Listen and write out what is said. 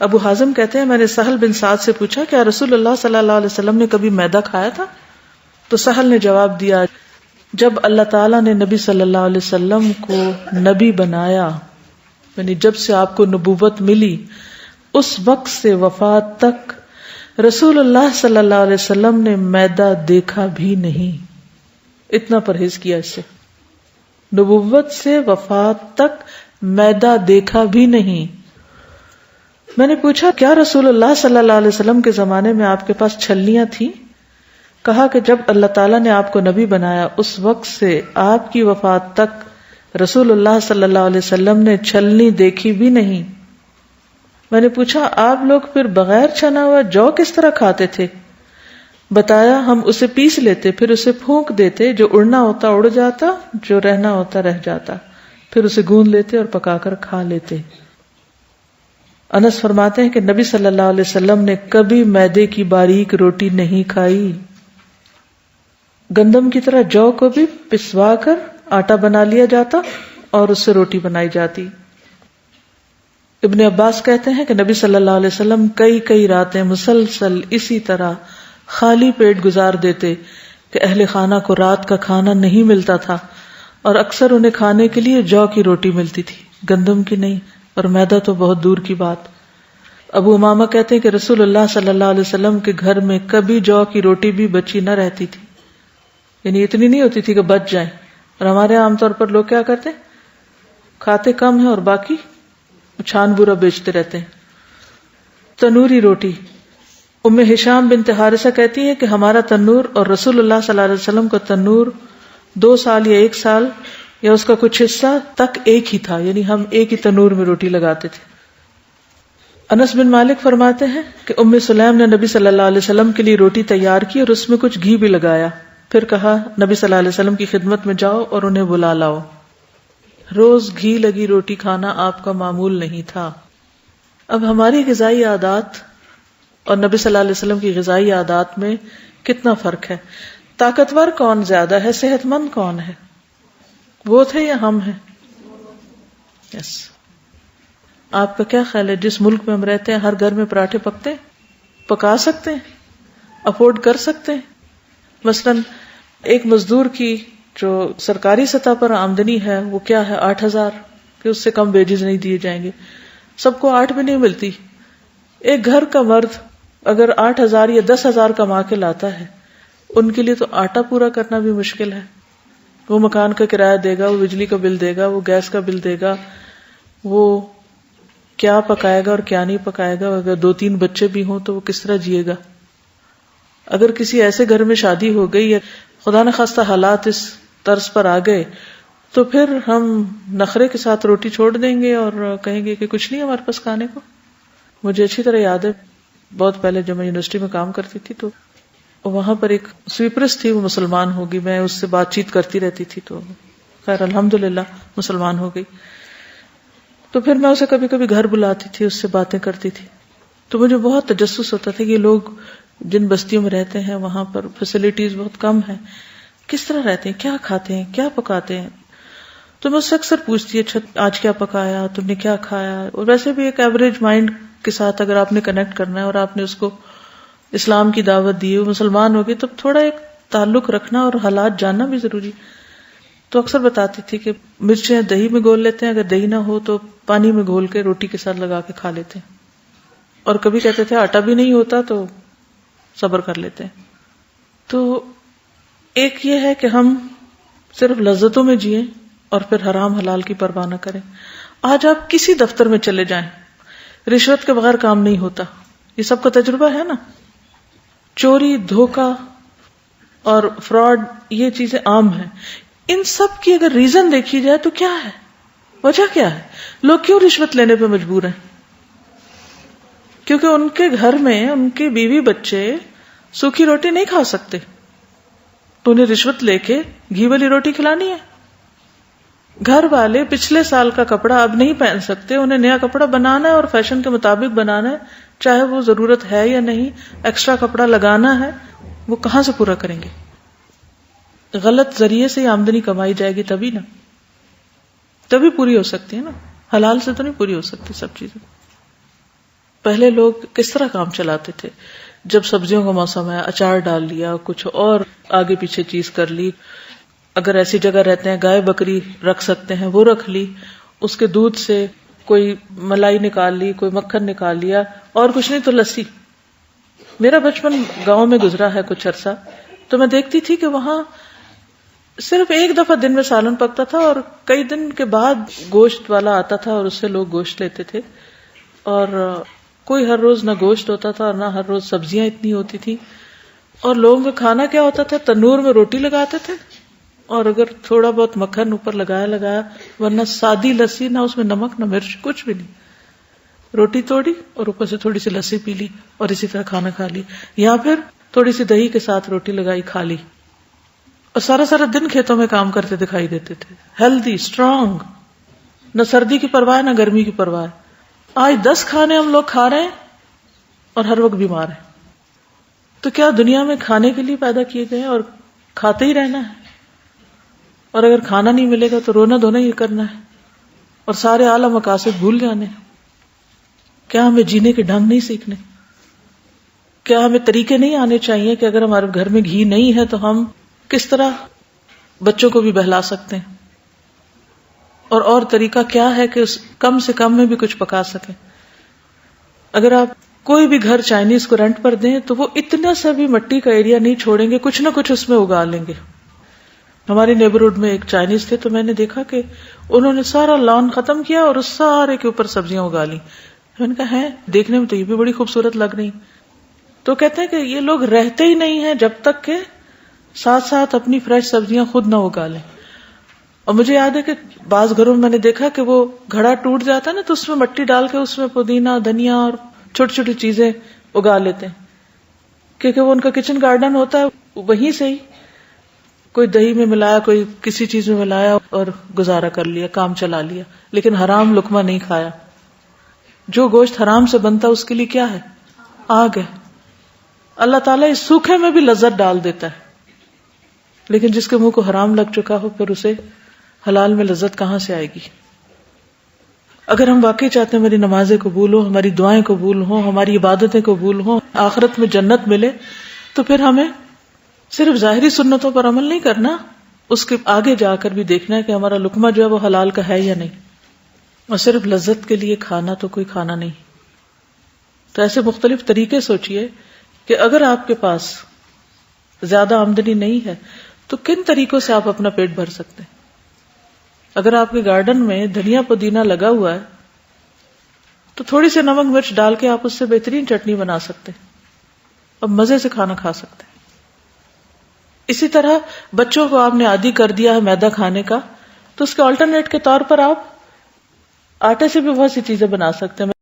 ابو حازم کہتے ہیں میں نے سہل بن سعد سے پوچھا کیا رسول اللہ صلی اللہ علیہ وسلم نے کبھی میدا کھایا تھا؟ تو سہل نے جواب دیا جب اللہ تعالیٰ نے نبی صلی اللہ علیہ وسلم کو نبی بنایا، یعنی جب سے آپ کو نبوت ملی، اس وقت سے وفات تک رسول اللہ صلی اللہ علیہ وسلم نے میدا دیکھا بھی نہیں. اتنا پرہیز کیا اس سے. نبوت سے وفات تک میدا دیکھا بھی نہیں. میں نے پوچھا کیا رسول اللہ صلی اللہ علیہ وسلم کے زمانے میں آپ کے پاس چھلنیاں تھیں؟ کہا کہ جب اللہ تعالیٰ نے آپ کو نبی بنایا اس وقت سے آپ کی وفات تک رسول اللہ صلی اللہ علیہ وسلم نے چھلنی دیکھی بھی نہیں. میں نے پوچھا آپ لوگ پھر بغیر چھنا ہوا جو کس طرح کھاتے تھے؟ بتایا ہم اسے پیس لیتے، پھر اسے پھونک دیتے، جو اڑنا ہوتا اڑ جاتا، جو رہنا ہوتا رہ جاتا، پھر اسے گوندھ لیتے اور پکا کر کھا لیتے. انس فرماتے ہیں کہ نبی صلی اللہ علیہ وسلم نے کبھی میدے کی باریک روٹی نہیں کھائی. گندم کی طرح جو کو بھی پسوا کر آٹا بنا لیا جاتا اور اس سے روٹی بنائی جاتی. ابن عباس کہتے ہیں کہ نبی صلی اللہ علیہ وسلم کئی راتیں مسلسل اسی طرح خالی پیٹ گزار دیتے کہ اہل خانہ کو رات کا کھانا نہیں ملتا تھا، اور اکثر انہیں کھانے کے لیے جو کی روٹی ملتی تھی، گندم کی نہیں، اور میدا تو بہت دور کی بات. ابو امامہ کہتے ہیں کہ رسول اللہ صلی اللہ علیہ وسلم کے گھر میں کبھی جو کی روٹی بھی بچی نہ رہتی تھی، یعنی اتنی نہیں ہوتی تھی کہ بچ جائیں. اور ہمارے عام طور پر لوگ کیا کرتے ہیں، کھاتے کم ہیں اور باقی چھان بورا بیچتے رہتے ہیں. تنوری روٹی. ام ہشام بنت حارثہ کہتی ہے کہ ہمارا تنور اور رسول اللہ صلی اللہ علیہ وسلم کا تنور 2 سال یا 1 سال یا اس کا کچھ حصہ تک ایک ہی تھا، یعنی ہم ایک ہی تنور میں روٹی لگاتے تھے. انس بن مالک فرماتے ہیں کہ ام سلیم نے نبی صلی اللہ علیہ وسلم کے لیے روٹی تیار کی اور اس میں کچھ گھی بھی لگایا، پھر کہا نبی صلی اللہ علیہ وسلم کی خدمت میں جاؤ اور انہیں بلا لاؤ. روز گھی لگی روٹی کھانا آپ کا معمول نہیں تھا. اب ہماری غذائی عادات اور نبی صلی اللہ علیہ وسلم کی غذائی عادات میں کتنا فرق ہے. طاقتور کون زیادہ ہے، صحت مند کون ہے؟ وہ تھے یا ہم ہیں؟ یس. آپ کا کیا خیال ہے جس ملک میں ہم رہتے ہیں ہر گھر میں پراٹھے پکتے ہیں؟ پکا سکتے ہیں؟ افورڈ کر سکتے ہیں؟ مثلا ایک مزدور کی جو سرکاری سطح پر آمدنی ہے وہ کیا ہے 8,000، کہ اس سے کم ویجز نہیں دیے جائیں گے. سب کو 8 بھی نہیں ملتی. ایک گھر کا مرد اگر 8,000 یا 10,000 کما کے لاتا ہے، ان کے لیے تو آٹا پورا کرنا بھی مشکل ہے. وہ مکان کا کرایہ دے گا، وہ بجلی کا بل دے گا، وہ گیس کا بل دے گا، وہ کیا پکائے گا اور کیا نہیں پکائے گا. اگر 2-3 بچے بھی ہوں تو وہ کس طرح جیے گا. اگر کسی ایسے گھر میں شادی ہو گئی یا خدا نخواستہ حالات اس طرز پر آ گئے تو پھر ہم نخرے کے ساتھ روٹی چھوڑ دیں گے اور کہیں گے کہ کچھ نہیں ہمارے پاس کھانے کو. مجھے اچھی طرح یاد ہے بہت پہلے جب میں یونیورسٹی میں کام کرتی تھی تو وہاں پر ایک سویپرس تھی، وہ مسلمان ہوگی، میں اس سے بات چیت کرتی رہتی تھی تو خیر الحمدللہ مسلمان ہو گئی. تو پھر میں اسے کبھی کبھی گھر بلاتی تھی، اس سے باتیں کرتی تھی. تو مجھے بہت تجسس ہوتا تھا کہ یہ لوگ جن بستیوں میں رہتے ہیں وہاں پر فیسلٹیز بہت کم ہیں، کس طرح رہتے ہیں، کیا کھاتے ہیں، کیا پکاتے ہیں. تو میں اس سے اکثر پوچھتی ہے آج کیا پکایا، تم نے کیا کھایا. اور ویسے بھی ایک ایوریج مائنڈ کے ساتھ اگر آپ نے کنیکٹ کرنا ہے اور آپ نے اس کو اسلام کی دعوت دی، وہ مسلمان ہوگی، تو تھوڑا ایک تعلق رکھنا اور حالات جاننا بھی ضروری. تو اکثر بتاتی تھی کہ مرچیں دہی میں گھول لیتے ہیں، اگر دہی نہ ہو تو پانی میں گھول کے روٹی کے ساتھ لگا کے کھا لیتے ہیں. اور کبھی کہتے تھے آٹا بھی نہیں ہوتا تو صبر کر لیتے ہیں. تو ایک یہ ہے کہ ہم صرف لذتوں میں جئیں اور پھر حرام حلال کی پرواہ نہ کریں. آج آپ کسی دفتر میں چلے جائیں، رشوت کے بغیر کام نہیں ہوتا. یہ سب کا تجربہ ہے نا. چوری، دھوکہ اور فراڈ، یہ چیزیں عام ہیں. ان سب کی اگر ریزن دیکھی جائے تو کیا ہے، وجہ کیا ہے؟ لوگ کیوں رشوت لینے پہ مجبور ہیں؟ کیونکہ ان کے گھر میں ان کے بیوی بچے سوکھی روٹی نہیں کھا سکتے تو انہیں رشوت لے کے گھی والی روٹی کھلانی ہے. گھر والے پچھلے سال کا کپڑا اب نہیں پہن سکتے، انہیں نیا کپڑا بنانا ہے اور فیشن کے مطابق بنانا ہے، چاہے وہ ضرورت ہے یا نہیں. ایکسٹرا کپڑا لگانا ہے، وہ کہاں سے پورا کریں گے؟ غلط ذریعے سے آمدنی کمائی جائے گی تبھی نا، تبھی پوری ہو سکتی ہے نا. حلال سے تو نہیں پوری ہو سکتی سب چیزیں. پہلے لوگ کس طرح کام چلاتے تھے؟ جب سبزیوں کا موسم ہے اچار ڈال لیا، کچھ اور آگے پیچھے چیز کر لی، اگر ایسی جگہ رہتے ہیں گائے بکری رکھ سکتے ہیں وہ رکھ لی، اس کے دودھ سے کوئی ملائی نکال لی، کوئی مکھن نکال لیا، اور کچھ نہیں تو لسی. میرا بچپن گاؤں میں گزرا ہے کچھ عرصہ، تو میں دیکھتی تھی کہ وہاں صرف ایک دفعہ دن میں سالن پکتا تھا اور کئی دن کے بعد گوشت والا آتا تھا اور اس سے لوگ گوشت لیتے تھے، اور کوئی ہر روز نہ گوشت ہوتا تھا اور نہ ہر روز سبزیاں اتنی ہوتی تھی. اور لوگوں کا کھانا کیا ہوتا تھا؟ تنور میں روٹی لگاتے تھے اور اگر تھوڑا بہت مکھن اوپر لگایا، ورنہ سادی لسی، نہ اس میں نمک نہ مرچ، کچھ بھی نہیں. روٹی توڑی اور اوپر سے تھوڑی سی لسی پی لی اور اسی طرح کھانا کھا لی، یا پھر تھوڑی سی دہی کے ساتھ روٹی لگائی کھا لی، اور سارا دن کھیتوں میں کام کرتے دکھائی دیتے تھے. ہیلدی، اسٹرانگ، نہ سردی کی پرواہ نہ گرمی کی پرواہ. آج 10 کھانے ہم لوگ کھا رہے ہیں اور ہر وقت بیمار ہیں. تو کیا دنیا میں کھانے کے لیے پیدا کیے گئے اور کھاتے ہی رہنا ہے؟ اور اگر کھانا نہیں ملے گا تو رونا دھونا ہی کرنا ہے اور سارے اعلیٰ مقاصد بھول جانے. کیا ہمیں جینے کے ڈھنگ نہیں سیکھنے؟ کیا ہمیں طریقے نہیں آنے چاہیے کہ اگر ہمارے گھر میں گھی نہیں ہے تو ہم کس طرح بچوں کو بھی بہلا سکتے ہیں، اور طریقہ کیا ہے کہ اس کم سے کم میں بھی کچھ پکا سکیں. اگر آپ کوئی بھی گھر چائنیز کو رینٹ پر دیں تو وہ اتنا سا بھی مٹی کا ایریا نہیں چھوڑیں گے، کچھ نہ کچھ اس میں اگا لیں گے. ہمارے نیبرہڈ میں ایک چائنیز تھے تو میں نے دیکھا کہ انہوں نے سارا لان ختم کیا اور اس سارے کے اوپر سبزیاں اگا لی. میں نے کہا ہے دیکھنے میں تو یہ بھی بڑی خوبصورت لگ رہی. تو کہتے ہیں کہ یہ لوگ رہتے ہی نہیں ہیں جب تک کہ ساتھ ساتھ اپنی فریش سبزیاں خود نہ اگا لیں. اور مجھے یاد ہے کہ بعض گھروں میں نے دیکھا کہ وہ گھڑا ٹوٹ جاتا ہے نا تو اس میں مٹی ڈال کے اس میں پودینہ، دھنیا اور چھوٹی چھوٹی چیزیں اگا لیتے ہیں، کیونکہ وہ ان کا کچن گارڈن ہوتا ہے. وہیں سے ہی کوئی دہی میں ملایا، کوئی کسی چیز میں ملایا اور گزارا کر لیا، کام چلا لیا، لیکن حرام لقمہ نہیں کھایا. جو گوشت حرام سے بنتا اس کے لیے کیا ہے؟ آگ ہے. اللہ تعالیٰ اس سوکھے میں بھی لذت ڈال دیتا ہے، لیکن جس کے منہ کو حرام لگ چکا ہو پھر اسے حلال میں لذت کہاں سے آئے گی؟ اگر ہم واقعی چاہتے ہیں ہماری نمازیں قبول ہوں، ہماری دعائیں قبول ہوں، ہماری عبادتیں قبول ہوں، آخرت میں جنت ملے، تو پھر ہمیں صرف ظاہری سنتوں پر عمل نہیں کرنا، اس کے آگے جا کر بھی دیکھنا ہے کہ ہمارا لقمہ جو ہے وہ حلال کا ہے یا نہیں. اور صرف لذت کے لیے کھانا تو کوئی کھانا نہیں. تو ایسے مختلف طریقے سوچئے کہ اگر آپ کے پاس زیادہ آمدنی نہیں ہے تو کن طریقوں سے آپ اپنا پیٹ بھر سکتے ہیں. اگر آپ کے گارڈن میں دھنیا پودینہ لگا ہوا ہے تو تھوڑی سی نمک مرچ ڈال کے آپ اس سے بہترین چٹنی بنا سکتے ہیں اور مزے سے کھانا کھا سکتے ہیں. اسی طرح بچوں کو آپ نے عادی کر دیا ہے میدا کھانے کا، تو اس کے آلٹرنیٹ کے طور پر آپ آٹے سے بھی بہت سی چیزیں بنا سکتے ہیں.